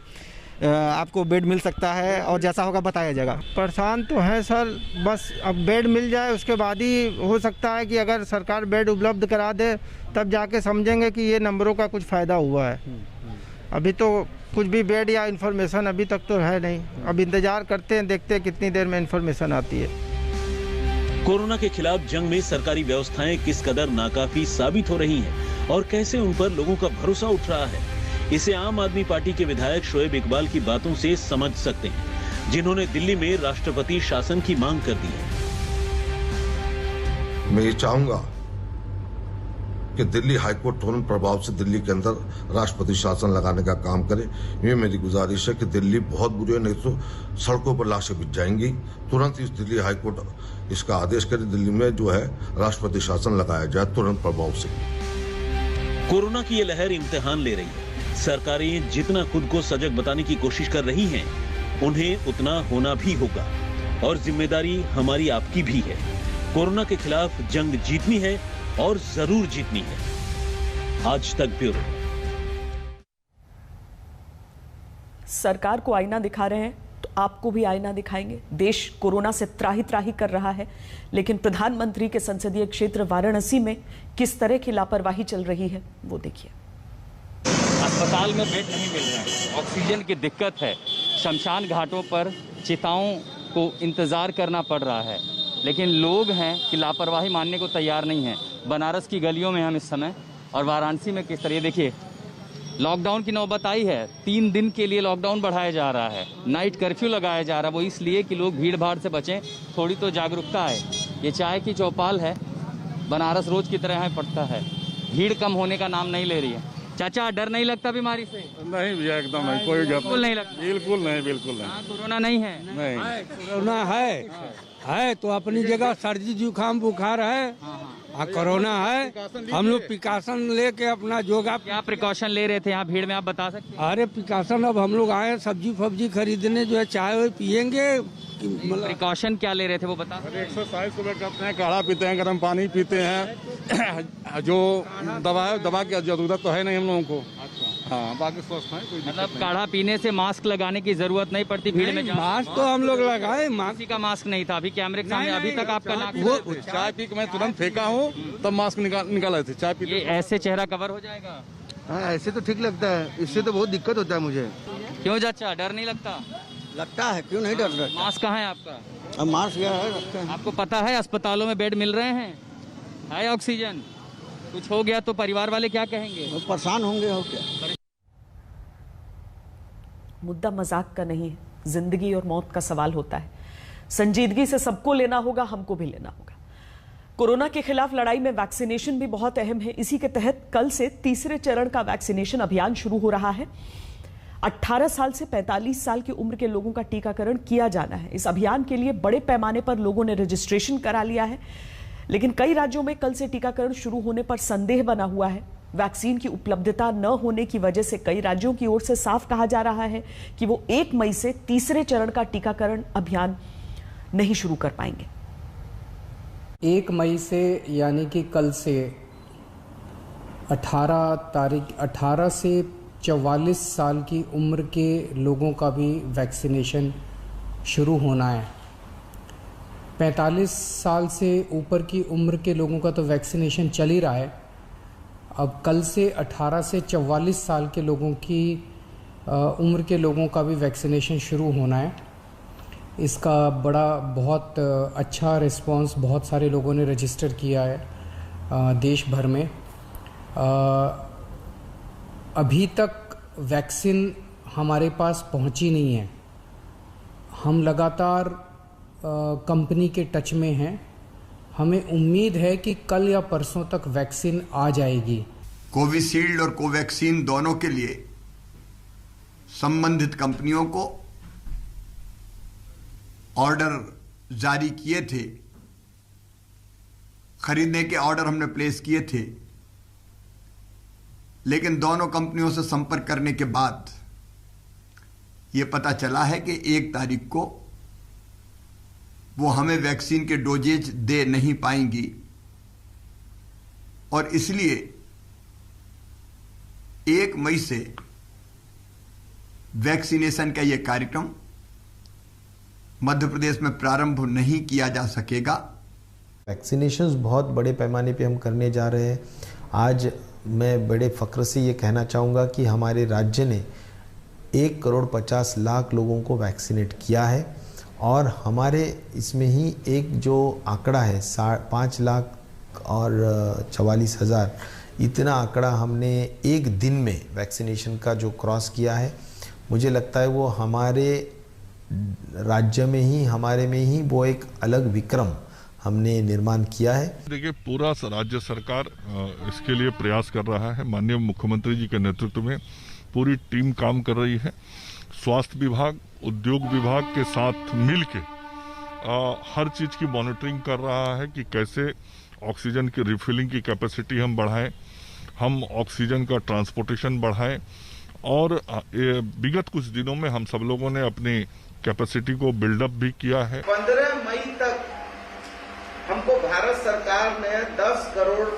आपको बेड मिल सकता है और जैसा होगा बताया जाएगा। परेशान तो है सर, बस अब बेड मिल जाए उसके बाद ही हो सकता है कि अगर सरकार बेड उपलब्ध करा दे तब जाके समझेंगे कि ये नंबरों का कुछ फ़ायदा हुआ है। अभी तो कुछ भी बेड या इन्फॉर्मेशन अभी तक तो है नहीं, अब इंतजार करते हैं, देखते हैं कितनी देर में इन्फॉर्मेशन आती है। कोरोना के खिलाफ जंग में सरकारी व्यवस्थाएं किस कदर नाकाफी साबित हो रही हैं और कैसे उन पर लोगों का भरोसा उठ रहा है, इसे आम आदमी पार्टी के विधायक शोएब इकबाल की बातों से समझ सकते हैं, जिन्होंने दिल्ली में राष्ट्रपति शासन की मांग कर दी है। मैं ये चाहूंगा कि दिल्ली हाईकोर्ट तुरंत प्रभाव से दिल्ली के अंदर राष्ट्रपति शासन लगाने का काम करे। ये मेरी गुजारिश है कि दिल्ली बहुत बुरी है, नहीं तो सड़कों पर लाशें बिछ जाएंगी। तुरंत इस दिल्ली हाईकोर्ट इसका आदेश करे, दिल्ली में जो है राष्ट्रपति शासन लगाया जाए तुरंत प्रभाव से। कोरोना की ये लहर इम्तिहान ले रही है। सरकारें जितना खुद को सजग बताने की कोशिश कर रही हैं, उन्हें उतना होना भी होगा और जिम्मेदारी हमारी आपकी भी है। कोरोना के खिलाफ जंग जीतनी है और जरूर जीतनी है। आज तक ब्यूरो। सरकार को आईना दिखा रहे हैं तो आपको भी आईना दिखाएंगे। देश कोरोना से त्राही त्राही कर रहा है, लेकिन प्रधानमंत्री के संसदीय क्षेत्र वाराणसी में किस तरह की लापरवाही चल रही है वो देखिए। अस्पताल में बेड नहीं मिल रहे हैं, ऑक्सीजन की दिक्कत है, शमशान घाटों पर चिताओं को इंतजार करना पड़ रहा है, लेकिन लोग हैं कि लापरवाही मानने को तैयार नहीं है। बनारस की गलियों में हम इस समय और वाराणसी में किस तरह, देखिए लॉकडाउन की नौबत आई है। 3 दिन के लिए लॉकडाउन बढ़ाया जा रहा है, नाइट कर्फ्यू लगाया जा रहा है, वो इसलिए कि लोग भीड़ भाड़ से बचें, थोड़ी तो जागरूकता है। ये चाय की चौपाल है, बनारस रोज की तरह यहाँ पड़ता है, भीड़ कम होने का नाम नहीं ले रही है। चाचा डर नहीं लगता बीमारी से? नहीं भैया, एकदम नहीं, कोई बिल्कुल नहीं लगता। बिल्कुल नहीं, बिल्कुल नहीं। कोरोना नहीं है? नहीं, कोरोना है तो अपनी जगह सर्दी जुकाम बुखार है, कोरोना है। हम लोग प्रिकॉशन लेके अपना जोगा। क्या प्रिकॉशन ले रहे थे यहाँ भीड़ में, आप बता सकते हैं? अरे प्रिकॉशन, अब हम लोग आए सब्जी फब्जी खरीदने, जो है चाय पियेंगे। प्रिकॉशन क्या ले रहे थे वो बता? एक्सरसाइज सुबह करते हैं, काढ़ा पीते हैं, गर्म पानी पीते हैं। जो दवा की जरूरत तो है नहीं हम लोगों को। हाँ, बाकी स्वस्थ है, कोई मतलब काढ़ा पीने से मास्क लगाने की जरूरत नहीं पड़ती भीड़ में? मास्क तो हम लोग लगाए, किसी का मास्क नहीं था। अभी कैमरे के सामने अभी तक आपका वो चाय पी के मैं तुरंत फेंका हूँ, तब मास्क निकाले थे चाय पी। ये ऐसे चेहरा कवर हो जाएगा? हाँ, ऐसे तो ठीक लगता है, इससे तो बहुत दिक्कत होता है मुझे। क्यों चाचा, डर नहीं लगता? लगता है, क्यों नहीं डर रहा। मास्क कहाँ है आपका? मास्क गया है, रखते हैं। आपको पता है अस्पतालों में बेड मिल रहे हैं, है ऑक्सीजन, कुछ हो गया तो परिवार वाले क्या कहेंगे? परेशान होंगे। हो क्या मुद्दा मजाक का नहीं है, जिंदगी और मौत का सवाल होता है। संजीदगी से सबको लेना होगा, हमको भी लेना होगा। कोरोना के खिलाफ लड़ाई में वैक्सीनेशन भी बहुत अहम है। इसी के तहत कल से तीसरे चरण का वैक्सीनेशन अभियान शुरू हो रहा है। 18 साल से 45 साल की उम्र के लोगों का टीकाकरण किया जाना है। इस अभियान के लिए बड़े पैमाने पर लोगों ने रजिस्ट्रेशन करा लिया है, लेकिन कई राज्यों में कल से टीकाकरण शुरू होने पर संदेह बना हुआ है। वैक्सीन की उपलब्धता न होने की वजह से कई राज्यों की ओर से साफ कहा जा रहा है कि वो 1 मई से तीसरे चरण का टीकाकरण अभियान नहीं शुरू कर पाएंगे। 1 मई से यानी कि कल से 18 से 44 साल की उम्र के लोगों का भी वैक्सीनेशन शुरू होना है। 45 साल से ऊपर की उम्र के लोगों का तो वैक्सीनेशन चल ही रहा है। अब कल से 18 से 44 साल के लोगों की उम्र के लोगों का भी वैक्सीनेशन शुरू होना है। इसका बहुत अच्छा रिस्पांस बहुत सारे लोगों ने रजिस्टर किया है देश भर में। अभी तक वैक्सीन हमारे पास पहुंची नहीं है। हम लगातार कंपनी के टच में हैं। हमें उम्मीद है कि कल या परसों तक वैक्सीन आ जाएगी। कोविशील्ड और कोवैक्सीन दोनों के लिए संबंधित कंपनियों को ऑर्डर जारी किए थे, खरीदने के ऑर्डर हमने प्लेस किए थे, लेकिन दोनों कंपनियों से संपर्क करने के बाद ये पता चला है कि 1 तारीख को वो हमें वैक्सीन के डोजेज दे नहीं पाएंगी और इसलिए 1 मई से वैक्सीनेशन का ये कार्यक्रम मध्य प्रदेश में प्रारंभ नहीं किया जा सकेगा। वैक्सीनेशंस बहुत बड़े पैमाने पे हम करने जा रहे हैं। आज मैं बड़े फख्र से ये कहना चाहूँगा कि हमारे राज्य ने 1,50,00,000 लोगों को वैक्सीनेट किया है और हमारे इसमें ही एक जो आंकड़ा है 5,44,000 इतना आंकड़ा हमने एक दिन में वैक्सीनेशन का जो क्रॉस किया है, मुझे लगता है वो हमारे राज्य में ही हमारे में ही वो एक अलग विक्रम हमने निर्माण किया है। देखिए, पूरा राज्य सरकार इसके लिए प्रयास कर रहा है। माननीय मुख्यमंत्री जी के नेतृत्व में पूरी टीम काम कर रही है। स्वास्थ्य विभाग, उद्योग विभाग के साथ मिलके हर चीज़ की मॉनिटरिंग कर रहा है कि कैसे ऑक्सीजन की रिफिलिंग की कैपेसिटी हम बढ़ाएं, हम ऑक्सीजन का ट्रांसपोर्टेशन बढ़ाएं और विगत कुछ दिनों में हम सब लोगों ने अपनी कैपेसिटी को बिल्डअप भी किया है। 15 मई तक हमको भारत सरकार ने 10 करोड़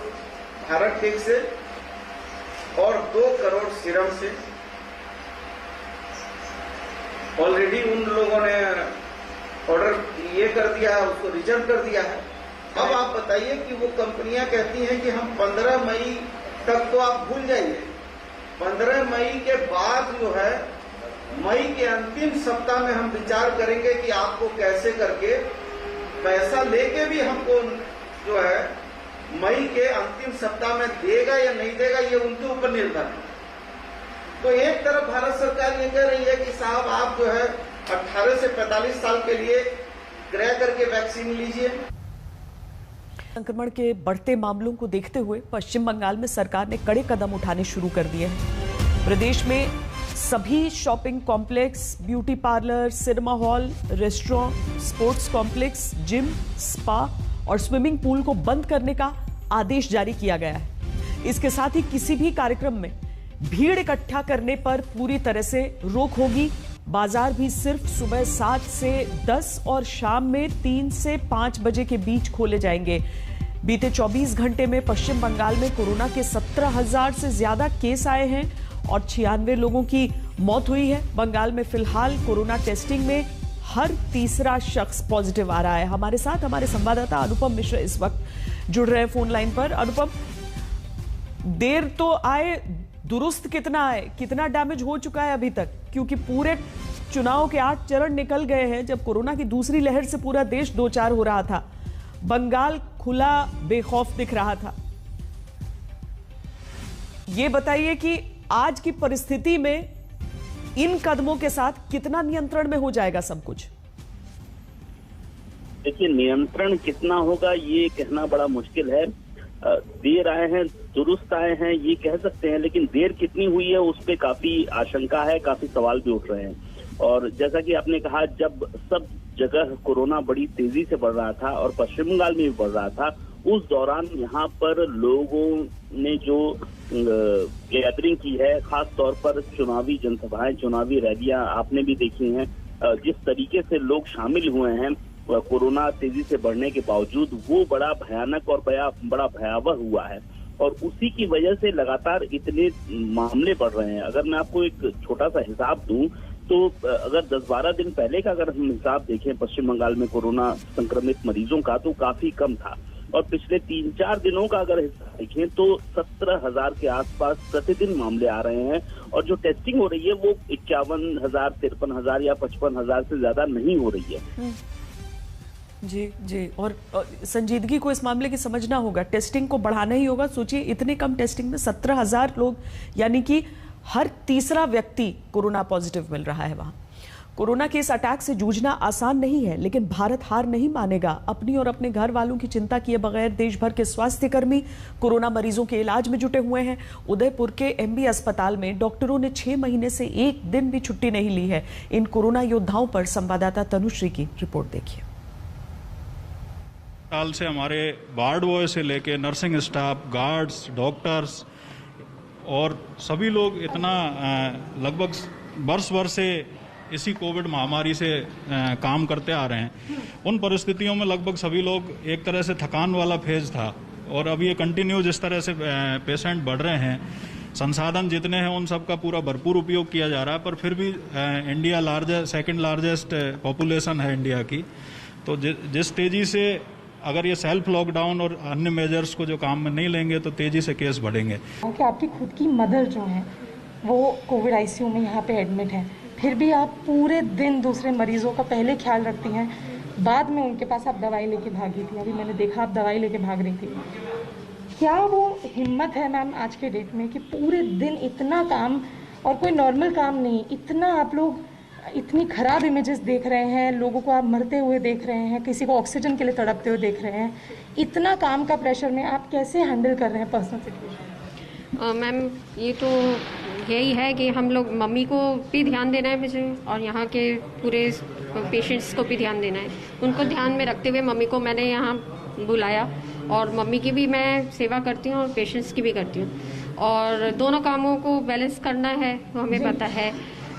भारत टेक से और 2 करोड़ सीरम से ऑलरेडी उन लोगों ने ऑर्डर ये कर दिया है, उसको रिजर्व कर दिया है। अब आप बताइए कि वो कंपनियां कहती हैं कि हम 15 मई तक तो आप भूल जाइए, 15 मई के बाद जो है मई के अंतिम सप्ताह में हम विचार करेंगे कि आपको कैसे करके पैसा लेके भी हमको जो है मई के अंतिम सप्ताह में देगा या नहीं देगा, ये उनके ऊपर निर्भर है। तो एक तरफ भारत सरकार ये कह रही है कि साहब आप जो है 18 से 45 साल के लिए क्रय करके वैक्सीन लीजिए। संक्रमण के बढ़ते मामलों को देखते हुए पश्चिम बंगाल में सरकार ने कड़े कदम उठाने शुरू कर दिए हैं। प्रदेश में सभी shopping complex, beauty parlour, cinema hall, restaurant, sports complex, gym, spa और स्विमिंग पूल को बंद करने का आदेश जारी किया गया है। इसके साथ ही किसी भी कार्यक्रम में भीड़ इकट्ठा करने पर पूरी तरह से रोक होगी। बाजार भी सिर्फ सुबह 7 से 10 और शाम में 3 से 5 बजे के बीच खोले जाएंगे। बीते 24 घंटे में पश्चिम बंगाल में कोरोना के 17,000 से ज्यादा केस आए हैं और 96 लोगों की मौत हुई है। बंगाल में फिलहाल कोरोना टेस्टिंग में हर तीसरा शख्स पॉजिटिव आ रहा है। हमारे साथ हमारे संवाददाता अनुपम मिश्र इस वक्त जुड़ रहे हैं फोन लाइन पर। अनुपम, देर तो आए, दुरुस्त कितना है, कितना डैमेज हो चुका है अभी तक? क्योंकि पूरे चुनाव के 8 चरण निकल गए हैं जब कोरोना की दूसरी लहर से पूरा देश दो चार हो रहा था। बंगाल खुला बेखौफ दिख रहा था। ये बताइए कि आज की परिस्थिति में इन कदमों के साथ कितना नियंत्रण में हो जाएगा सब कुछ? देखिए, नियंत्रण कितना होगा ये कहना बड़ा मुश्किल है। देर आए हैं दुरुस्त आए हैं ये कह सकते हैं, लेकिन देर कितनी हुई है उस पर काफी आशंका है, काफी सवाल भी उठ रहे हैं। और जैसा कि आपने कहा, जब सब जगह कोरोना बड़ी तेजी से बढ़ रहा था और पश्चिम बंगाल में भी बढ़ रहा था, उस दौरान यहाँ पर लोगों ने जो गैदरिंग की है, खास तौर पर चुनावी जनसभाएं, चुनावी रैलियां आपने भी देखी हैं, जिस तरीके से लोग शामिल हुए हैं कोरोना तेजी से बढ़ने के बावजूद, वो बड़ा भयानक और बड़ा भयावह हुआ है और उसी की वजह से लगातार इतने मामले बढ़ रहे हैं। अगर मैं आपको एक छोटा सा हिसाब दूं तो अगर 10-12 दिन पहले का अगर हम हिसाब देखें पश्चिम बंगाल में कोरोना संक्रमित मरीजों का, तो काफी कम था और पिछले 3-4 दिनों का अगर हिसाब देखें तो 17,000 के आसपास प्रतिदिन मामले आ रहे हैं और जो टेस्टिंग हो रही है वो 51,000, 53,000 या 55,000 से ज्यादा नहीं हो रही है। जी, और संजीदगी को इस मामले की समझना होगा, टेस्टिंग को बढ़ाना ही होगा। सोचिए इतने कम टेस्टिंग में 17,000 लोग, यानी कि हर तीसरा व्यक्ति कोरोना पॉजिटिव मिल रहा है वहां। कोरोना के इस अटैक से जूझना आसान नहीं है, लेकिन भारत हार नहीं मानेगा। अपनी और अपने घर वालों की चिंता किए बगैर देश भर के स्वास्थ्यकर्मी कोरोना मरीजों के इलाज में जुटे हुए हैं। उदयपुर के MB अस्पताल में डॉक्टरों ने 6 महीने से एक दिन भी छुट्टी नहीं ली है। इन कोरोना योद्धाओं पर संवाददाता तनुश्री की रिपोर्ट देखिए। अस्पताल से हमारे वार्ड बॉय से लेके नर्सिंग स्टाफ, गार्ड्स, डॉक्टर्स और सभी लोग इतना लगभग वर्ष से इसी कोविड महामारी से काम करते आ रहे हैं। उन परिस्थितियों में लगभग सभी लोग, एक तरह से थकान वाला फेज था और अब ये कंटिन्यू जिस तरह से पेशेंट बढ़ रहे हैं, संसाधन जितने हैं उन सब का पूरा भरपूर उपयोग किया जा रहा है, पर फिर भी इंडिया सेकंड लार्जेस्ट पॉपुलेशन है इंडिया की, तो जिस तेजी से अगर ये सेल्फ लॉकडाउन और अन्य मेजर्स को जो काम में नहीं लेंगे तो तेजी से केस बढ़ेंगे। कि आपकी खुद की मदर जो है वो कोविड ICU में यहाँ पे एडमिट है, फिर भी आप पूरे दिन दूसरे मरीजों का पहले ख्याल रखती हैं, बाद में उनके पास आप दवाई लेके भागी थी। अभी मैंने देखा आप दवाई लेके भाग रही थी। क्या वो हिम्मत है मैम आज के डेट में कि पूरे दिन इतना काम, और कोई नॉर्मल काम नहीं, इतना आप लोग इतनी खराब इमेजेस देख रहे हैं, लोगों को आप मरते हुए देख रहे हैं, किसी को ऑक्सीजन के लिए तड़पते हुए देख रहे हैं, इतना काम का प्रेशर में आप कैसे हैंडल कर रहे हैं पर्सनल सिचुएशन? मैम ये तो यही है कि हम लोग, मम्मी को भी ध्यान देना है मुझे और यहाँ के पूरे पेशेंट्स को भी ध्यान देना है। उनको ध्यान में रखते हुए मम्मी को मैंने यहाँ बुलाया और मम्मी की भी मैं सेवा करती हूँ और पेशेंट्स की भी करती हूँ, और दोनों कामों को बैलेंस करना है वो हमें पता है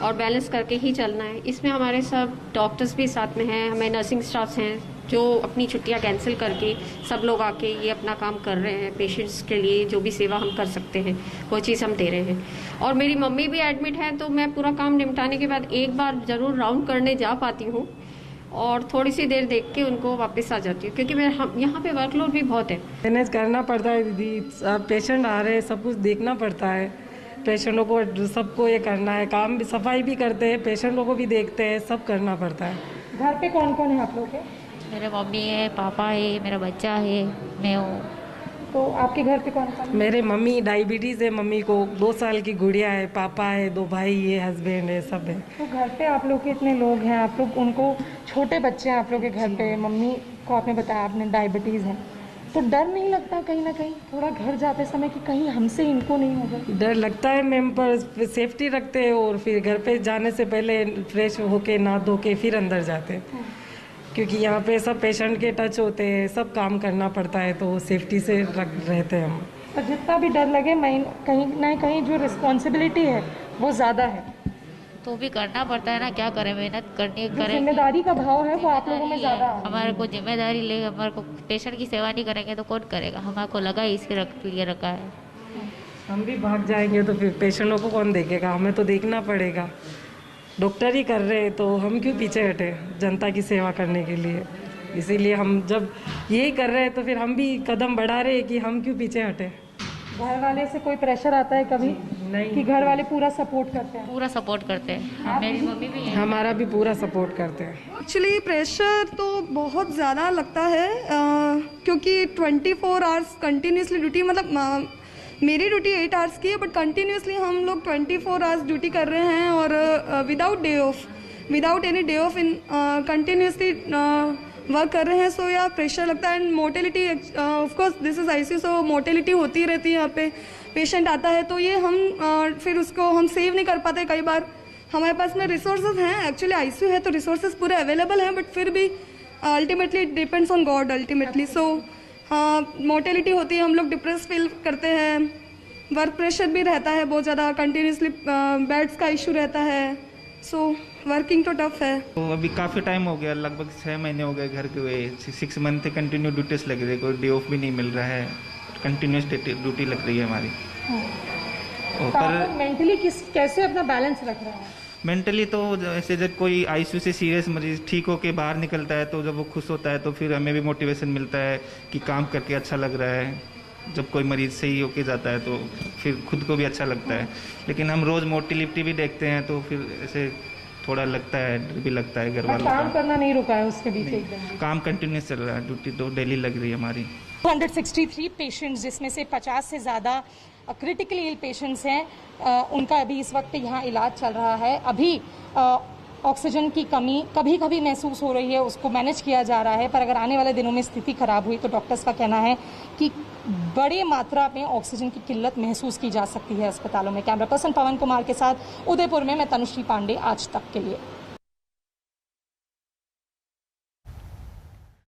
और बैलेंस करके ही चलना है। इसमें हमारे सब डॉक्टर्स भी साथ में हैं, हमें नर्सिंग स्टाफ्स हैं जो अपनी छुट्टियां कैंसिल करके सब लोग आके ये अपना काम कर रहे हैं। पेशेंट्स के लिए जो भी सेवा हम कर सकते हैं वो चीज़ हम दे रहे हैं। और मेरी मम्मी भी एडमिट है तो मैं पूरा काम निपटाने के बाद एक बार ज़रूर राउंड करने जा पाती हूँ और थोड़ी सी देर देख के उनको वापस आ जाती हूँ, क्योंकि यहाँ पे वर्कलोड भी बहुत है। मैनेज करना पड़ता है दीदी, पेशेंट आ रहे हैं, सब कुछ देखना पड़ता है, पेशेंटों को सबको ये करना है, काम भी, सफाई भी करते हैं, पेशेंटों को भी देखते हैं, सब करना पड़ता है। घर पे कौन कौन है आप लोग के? मेरे मम्मी है, पापा है, मेरा बच्चा है, मैं हूँ। तो आपके घर पे कौन कौन? मेरे मम्मी डायबिटीज़ है, मम्मी को 2 साल की गुड़िया है, पापा है, 2 भाई है, हस्बैंड है, सब है। तो घर पे आप लोग के इतने लोग हैं, आप लोग उनको, छोटे बच्चे हैं आप लोग के घर पे, मम्मी को आपने बताया आपने डायबिटीज़ है, तो डर नहीं लगता कहीं ना कहीं थोड़ा घर जाते समय कि कहीं हमसे इनको नहीं होगा? डर लगता है मैम, पर सेफ्टी रखते हैं और फिर घर पे जाने से पहले फ्रेश होके नहा धो के फिर अंदर जाते हैं, क्योंकि यहाँ पे सब पेशेंट के टच होते हैं, सब काम करना पड़ता है, तो सेफ्टी से रहते हैं हम। तो जितना भी डर लगे, कहीं ना कहीं जो रिस्पॉन्सिबिलिटी है वो ज़्यादा है, तो भी करना पड़ता है ना, क्या करें, मेहनत करनी करें। जिम्मेदारी का भाव है वो आप लोगों में ज़्यादा है। हमारे को जिम्मेदारी ले, हमारे को पेशेंट की सेवा नहीं करेंगे तो कौन करेगा? हमारे को लगा इसके लिए रखा है। हम भी भाग जाएंगे तो फिर पेशेंटों को कौन देखेगा? हमें तो देखना पड़ेगा। डॉक्टर ही कर रहे हैं तो हम क्यों पीछे हटे जनता की सेवा करने के लिए? इसीलिए हम जब यही कर रहे हैं तो फिर हम भी कदम बढ़ा रहे हैं कि हम क्यों पीछे हटे। घर वाले से कोई प्रेशर आता है कभी? नहीं, कि घर वाले पूरा सपोर्ट करते हैं? पूरा सपोर्ट करते हैं, मेरी मम्मी भी है। हमारा भी पूरा सपोर्ट करते हैं। एक्चुअली प्रेशर तो बहुत ज़्यादा लगता है, क्योंकि 24 आवर्स कंटिन्यूसली ड्यूटी, मतलब मेरी ड्यूटी 8 आवर्स की है, बट कंटिन्यूसली हम लोग 24 आवर्स ड्यूटी कर रहे हैं और without any day of in continuously work कर रहे हैं, सो या प्रेशर लगता है। And mortality, of course this is ICU, so mortality होती रहती है यहाँ पे। पेशेंट आता है तो ये हम फिर उसको हम सेव नहीं कर पाते। कई बार हमारे पास में रिसोर्सेज हैं, एक्चुअली आईसीयू है तो रिसोर्सेज पूरे अवेलेबल हैं, बट फिर भी ultimately it depends on God ultimately. So mortality होती है, हम लोग डिप्रेस फील करते हैं, वर्क प्रेशर भी रहता है बहुत ज़्यादा, कंटिन्यूसली बेड्स का इशू रहता है, सो वर्किंग तो टफ है। तो अभी काफ़ी टाइम हो गया, लगभग 6 महीने हो गए घर के हुए। 6 मंथ कंटिन्यू ड्यूटीज लग रही है, कोई डे ऑफ भी नहीं मिल रहा है, कंटिन्यूस ड्यूटी लग रही है हमारी। पर मेंटली कैसे अपना बैलेंस रख रहा है? मेंटली तो ऐसे जब कोई आईसीयू से सीरियस मरीज ठीक होके बाहर निकलता है तो जब वो खुश होता है तो फिर हमें भी मोटिवेशन मिलता है कि काम करके अच्छा लग रहा है। जब कोई मरीज सही होके जाता है तो फिर खुद को भी अच्छा लगता है। लेकिन हम रोज़ मोर्टेलिटी भी देखते हैं तो फिर ऐसे थोड़ा लगता है, डर भी लगता है घर वालों का। काम करना नहीं रुका है उसके बीच एकदम? काम कंटिन्यूस चल रहा है, ड्यूटी तो डेली लग रही है हमारी। 163 पेशेंट्स, जिसमें से 50 से ज़्यादा क्रिटिकली इल पेशेंट्स हैं, उनका अभी इस वक्त यहाँ इलाज चल रहा है। अभी ऑक्सीजन की कमी कभी कभी महसूस हो रही है, उसको मैनेज किया जा रहा है, पर अगर आने वाले दिनों में स्थिति खराब हुई तो डॉक्टर्स का कहना है कि बड़ी मात्रा में ऑक्सीजन की किल्लत महसूस की जा सकती है अस्पतालों में। कैमरा पर्सन पवन कुमार के साथ उदयपुर में मैं तनुश्री पांडे, आज तक के लिए।